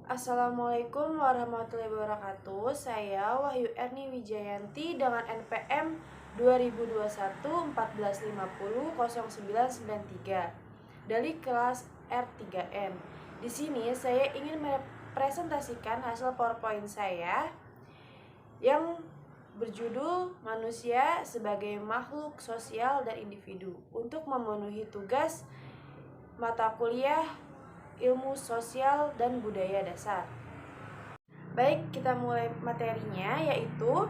Assalamualaikum warahmatullahi wabarakatuh. Saya Wahyu Erni Wijayanti dengan NPM 2021 1450 0993 dari kelas R3M. Di sini saya ingin mempresentasikan hasil PowerPoint saya yang berjudul Manusia sebagai Makhluk Sosial dan Individu untuk memenuhi tugas mata kuliah Ilmu Sosial dan Budaya Dasar. Baik, kita mulai materinya, yaitu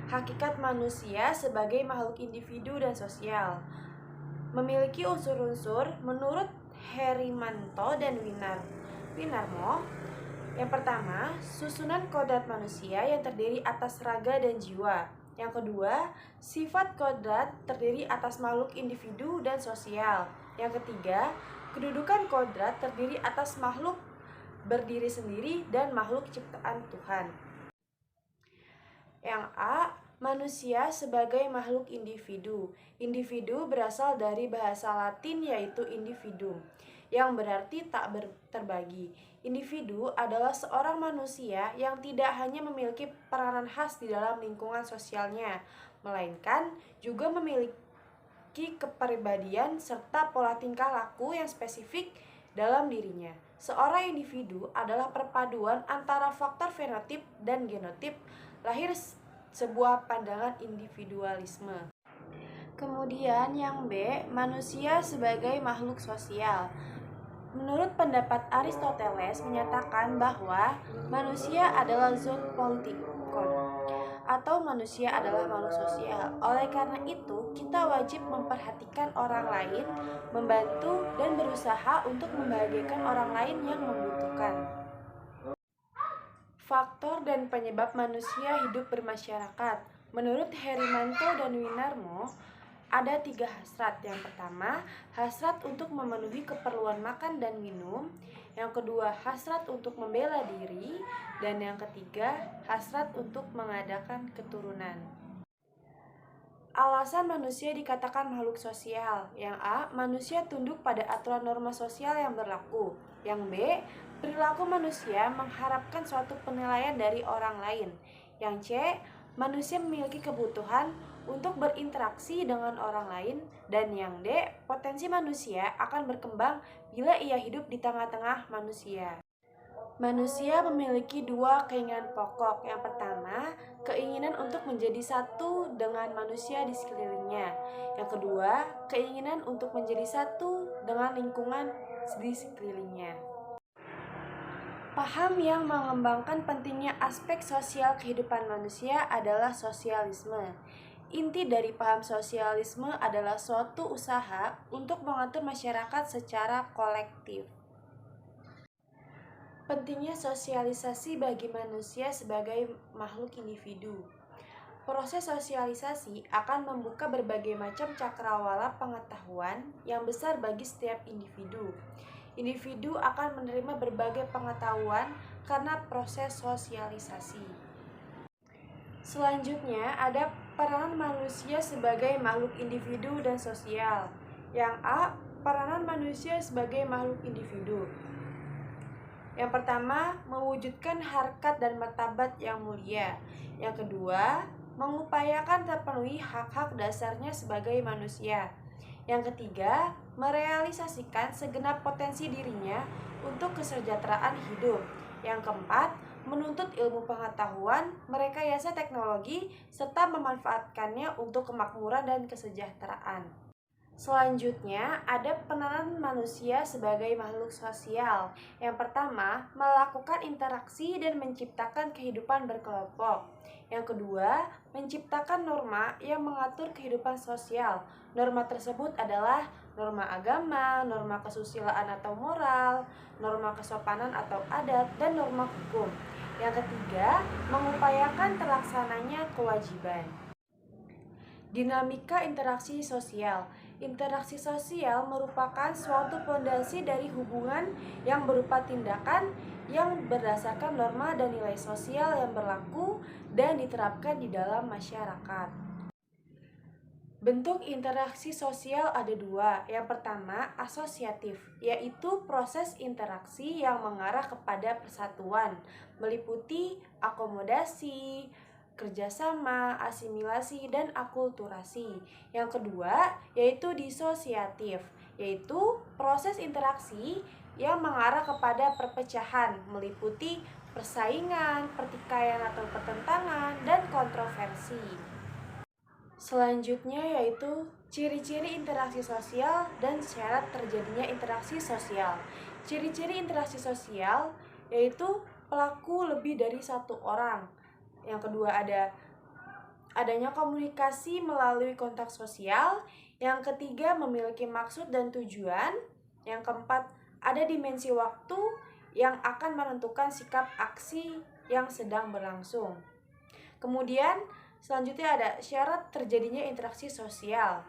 hakikat manusia sebagai makhluk individu dan sosial. Memiliki unsur-unsur menurut Herimanto dan Winarmo. Yang pertama, susunan kodrat manusia yang terdiri atas raga dan jiwa. Yang kedua, sifat kodrat terdiri atas makhluk individu dan sosial. Yang ketiga, kedudukan kodrat terdiri atas makhluk berdiri sendiri dan makhluk ciptaan Tuhan. Yang A, manusia sebagai makhluk individu. Individu berasal dari bahasa Latin yaitu individuum, yang berarti tak terbagi. Individu adalah seorang manusia yang tidak hanya memiliki peranan khas di dalam lingkungan sosialnya, melainkan juga memiliki kepribadian serta pola tingkah laku yang spesifik dalam dirinya. Seorang individu adalah perpaduan antara faktor fenotip dan genotip, lahir sebuah pandangan individualisme. Kemudian yang B, manusia sebagai makhluk sosial. Menurut pendapat Aristoteles menyatakan bahwa manusia adalah zoon politikon, atau manusia adalah makhluk sosial. Oleh karena itu, kita wajib memperhatikan orang lain, membantu dan berusaha untuk membahagiakan orang lain yang membutuhkan. Faktor dan penyebab manusia hidup bermasyarakat. Menurut Herimanto dan Winarmo, ada 3 hasrat. Yang pertama, hasrat untuk memenuhi keperluan makan dan minum. Yang kedua, hasrat untuk membela diri. Dan yang ketiga, hasrat untuk mengadakan keturunan. Alasan manusia dikatakan makhluk sosial. Yang A, manusia tunduk pada aturan norma sosial yang berlaku. Yang B, perilaku manusia mengharapkan suatu penilaian dari orang lain. Yang C, manusia memiliki kebutuhan untuk berinteraksi dengan orang lain. Dan yang D, potensi manusia akan berkembang bila ia hidup di tengah-tengah manusia. Manusia memiliki 2 keinginan pokok. Yang pertama, keinginan untuk menjadi satu dengan manusia di sekelilingnya. Yang kedua, keinginan untuk menjadi satu dengan lingkungan di sekelilingnya. Paham yang mengembangkan pentingnya aspek sosial kehidupan manusia adalah sosialisme. Inti dari paham sosialisme adalah suatu usaha untuk mengatur masyarakat secara kolektif. Pentingnya sosialisasi bagi manusia sebagai makhluk individu. Proses sosialisasi akan membuka berbagai macam cakrawala pengetahuan yang besar bagi setiap individu. Individu akan menerima berbagai pengetahuan karena proses sosialisasi. Selanjutnya, ada peranan manusia sebagai makhluk individu dan sosial. Yang A, peranan manusia sebagai makhluk individu. Yang pertama, mewujudkan harkat dan martabat yang mulia. Yang kedua, mengupayakan terpenuhi hak-hak dasarnya sebagai manusia. Yang ketiga, merealisasikan segenap potensi dirinya untuk kesejahteraan hidup. Yang keempat, menuntut ilmu pengetahuan, merekayasa teknologi, serta memanfaatkannya untuk kemakmuran dan kesejahteraan. Selanjutnya, ada peranan manusia sebagai makhluk sosial. Yang pertama, melakukan interaksi dan menciptakan kehidupan berkelompok. Yang kedua, menciptakan norma yang mengatur kehidupan sosial. Norma tersebut adalah norma agama, norma kesusilaan atau moral, norma kesopanan atau adat, dan norma hukum. Yang ketiga, mengupayakan terlaksananya kewajiban. Dinamika interaksi sosial. Interaksi sosial merupakan suatu fondasi dari hubungan yang berupa tindakan yang berdasarkan norma dan nilai sosial yang berlaku dan diterapkan di dalam masyarakat. Bentuk interaksi sosial ada dua. Yang pertama, asosiatif, yaitu proses interaksi yang mengarah kepada persatuan, meliputi akomodasi, kerjasama, asimilasi, dan akulturasi. Yang kedua, yaitu disosiatif, yaitu proses interaksi yang mengarah kepada perpecahan, meliputi persaingan, pertikaian atau pertentangan, dan kontroversi. Selanjutnya yaitu ciri-ciri interaksi sosial dan syarat terjadinya interaksi sosial. Ciri-ciri interaksi sosial yaitu pelaku lebih dari satu orang. Yang kedua adanya komunikasi melalui kontak sosial. Yang ketiga memiliki maksud dan tujuan. Yang keempat ada dimensi waktu yang akan menentukan sikap aksi yang sedang berlangsung. Kemudian selanjutnya ada syarat terjadinya interaksi sosial.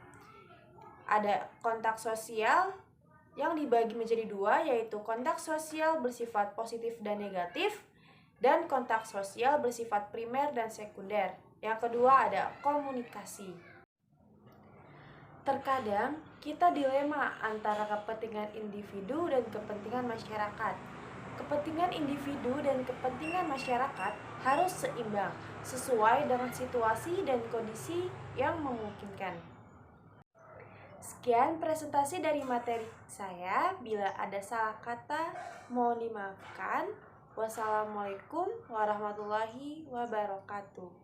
Ada kontak sosial yang dibagi menjadi dua, yaitu kontak sosial bersifat positif dan negatif, dan kontak sosial bersifat primer dan sekunder. Yang kedua ada komunikasi. Terkadang kita dilema antara kepentingan individu dan kepentingan masyarakat. Kepentingan individu dan kepentingan masyarakat harus seimbang, sesuai dengan situasi dan kondisi yang memungkinkan. Sekian presentasi dari materi saya. Bila ada salah kata, mohon dimaafkan. Wassalamualaikum warahmatullahi wabarakatuh.